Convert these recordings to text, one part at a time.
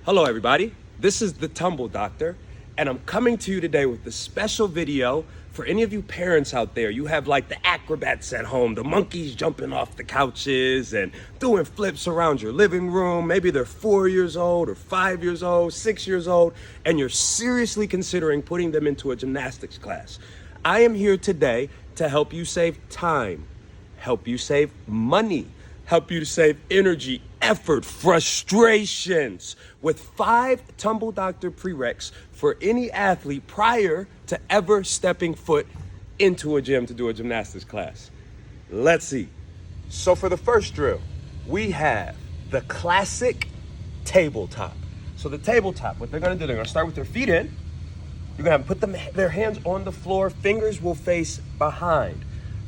Hello everybody, this is the Tumble Doctor, and I'm coming to you today with a special video for any of you parents out there. You have like the acrobats at home, the monkeys jumping off the couches and doing flips around your living room. Maybe they're 4 years old or 5 years old, 6 years old, and you're seriously considering putting them into a gymnastics class. I am here today to help you save time, help you save money, help you to save energy, effort, frustrations with 5 Tumble Doctor prereqs for any athlete prior to ever stepping foot into a gym to do a gymnastics class. Let's see. So for the first drill, we have the classic tabletop. So the tabletop, what they're gonna do, they're gonna start with their feet in. You're gonna put their hands on the floor, fingers will face behind.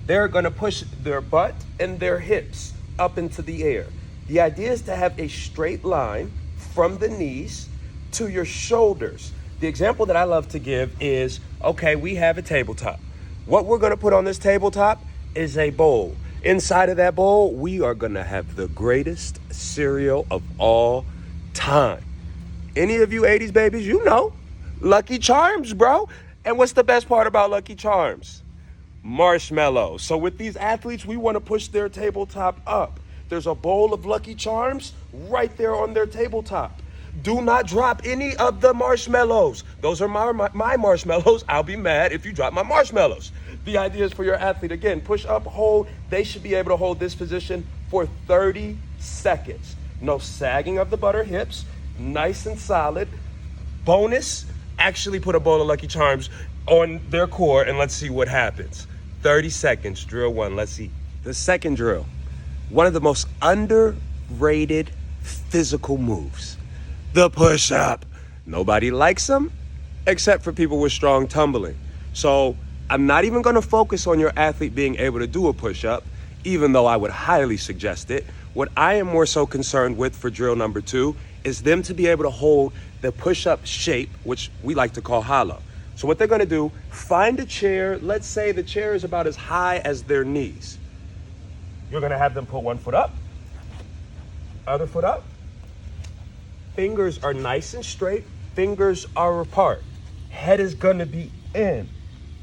They're gonna push their butt and their hips up into the air. The idea is to have a straight line from the knees to your shoulders. The example that I love to give is, okay, we have a tabletop. What we're gonna put on this tabletop is a bowl. Inside of that bowl, we are gonna have the greatest cereal of all time. Any of you 80s babies, you know, Lucky Charms, bro. And what's the best part about Lucky Charms? Marshmallows. So with these athletes, we wanna push their tabletop up. There's a bowl of Lucky Charms right there on their tabletop. Do not drop any of the marshmallows. Those are my marshmallows. I'll be mad if you drop my marshmallows. The idea is for your athlete, again, push up, hold. They should be able to hold this position for 30 seconds. No sagging of the butt or hips, nice and solid. Bonus, actually put a bowl of Lucky Charms on their core and let's see what happens. 30 seconds, drill 1, let's see. The second drill. One of the most underrated physical moves, the push-up. Nobody likes them except for people with strong tumbling. So I'm not even gonna focus on your athlete being able to do a push-up, even though I would highly suggest it. What I am more so concerned with for drill number 2 is them to be able to hold the push-up shape, which we like to call hollow. So what they're gonna do, find a chair. Let's say the chair is about as high as their knees. You're gonna have them put one foot up, other foot up. Fingers are nice and straight, fingers are apart. Head is gonna be in.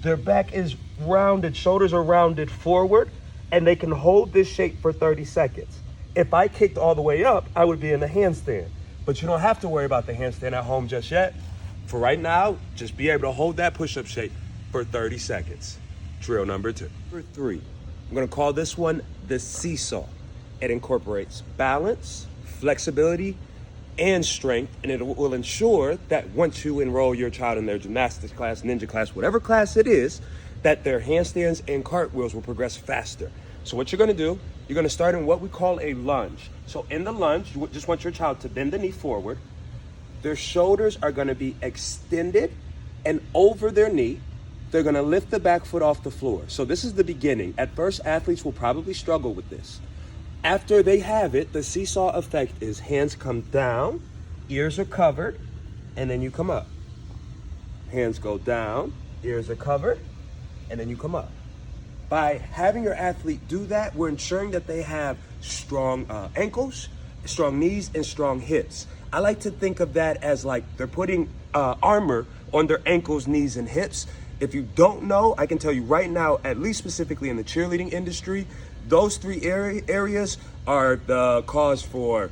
Their back is rounded, shoulders are rounded forward, and they can hold this shape for 30 seconds. If I kicked all the way up, I would be in the handstand. But you don't have to worry about the handstand at home just yet. For right now, just be able to hold that push-up shape for 30 seconds. Drill number 2. Number 3. I'm gonna call this one the Seesaw. It incorporates balance, flexibility, and strength, and it will ensure that once you enroll your child in their gymnastics class, ninja class, whatever class it is, that their handstands and cartwheels will progress faster. So what you're gonna do, you're gonna start in what we call a lunge. So in the lunge, you just want your child to bend the knee forward. Their shoulders are gonna be extended and over their knee. They're gonna lift the back foot off the floor. So this is the beginning. At first, athletes will probably struggle with this. After they have it, the seesaw effect is hands come down, ears are covered, and then you come up. Hands go down, ears are covered, and then you come up. By having your athlete do that, we're ensuring that they have strong ankles, strong knees, and strong hips. I like to think of that as like they're putting armor on their ankles, knees, and hips. If you don't know, I can tell you right now, at least specifically in the cheerleading industry, those 3 areas are the cause for,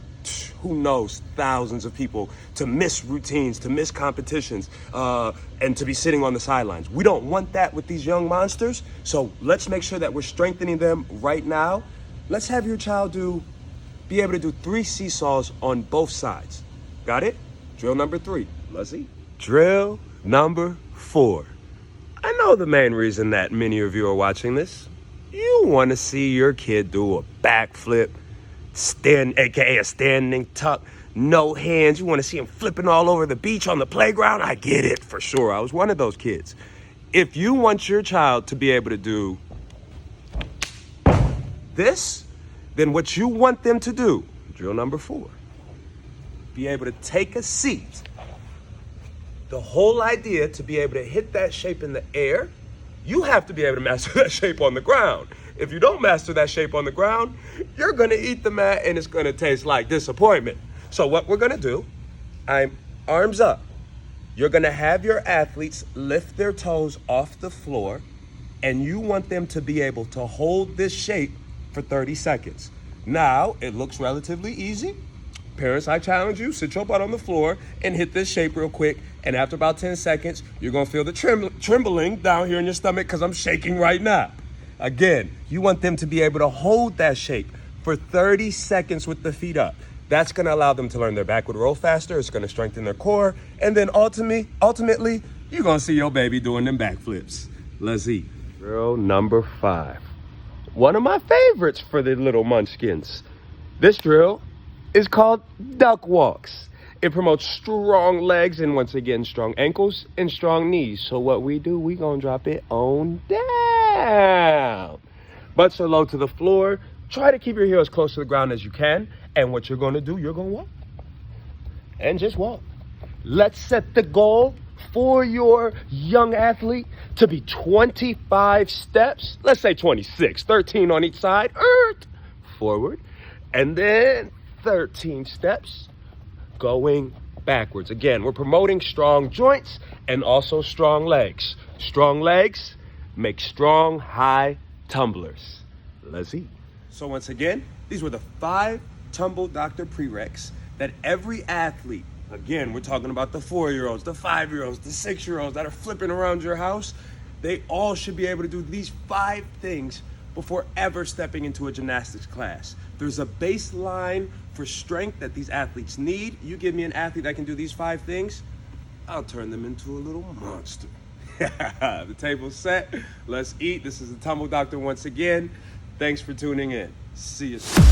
who knows, thousands of people to miss routines, to miss competitions, and to be sitting on the sidelines. We don't want that with these young monsters, so let's make sure that we're strengthening them right now. Let's have your child be able to do 3 seesaws on both sides. Got it? Drill number 3. Let's see. Drill number 4. I know the main reason that many of you are watching this. You want to see your kid do a backflip stand, aka a standing tuck, no hands. You want to see him flipping all over the beach on the playground. I get it for sure. I was one of those kids. If you want your child to be able to do this, then what you want them to do, drill number 4, be able to take a seat. The whole idea to be able to hit that shape in the air, you have to be able to master that shape on the ground. If you don't master that shape on the ground, you're gonna eat the mat and it's gonna taste like disappointment. So what we're gonna do, I'm arms up. You're gonna have your athletes lift their toes off the floor, and you want them to be able to hold this shape for 30 seconds. Now, it looks relatively easy. Parents, I challenge you, sit your butt on the floor and hit this shape real quick. And after about 10 seconds, you're gonna feel the trembling down here in your stomach because I'm shaking right now. Again, you want them to be able to hold that shape for 30 seconds with the feet up. That's gonna allow them to learn their backward roll faster. It's gonna strengthen their core. And then ultimately, you're gonna see your baby doing them backflips. Let's eat. Drill number 5. One of my favorites for the little munchkins. This drill is called duck walks. It promotes strong legs and, once again, strong ankles and strong knees. So what we do, we gonna drop it on down. Butts are low to the floor. Try to keep your heels close to the ground as you can. And what you're gonna do, you're gonna walk. And just walk. Let's set the goal for your young athlete to be 25 steps. Let's say 26, 13 on each side. Forward. And then 13 steps going backwards. Again, we're promoting strong joints and also strong legs. Strong legs make strong high tumblers. Let's eat. So once again, these were the 5 Tumble Doctor prereqs that every athlete, again, we're talking about the 4-year-olds, the 5-year-olds, the 6-year-olds that are flipping around your house, they all should be able to do these 5 things before ever stepping into a gymnastics class. There's a baseline for strength that these athletes need. You give me an athlete that can do these 5 things, I'll turn them into a little monster. The table's set. Let's eat. This is the Tumble Doctor once again. Thanks for tuning in. See you soon.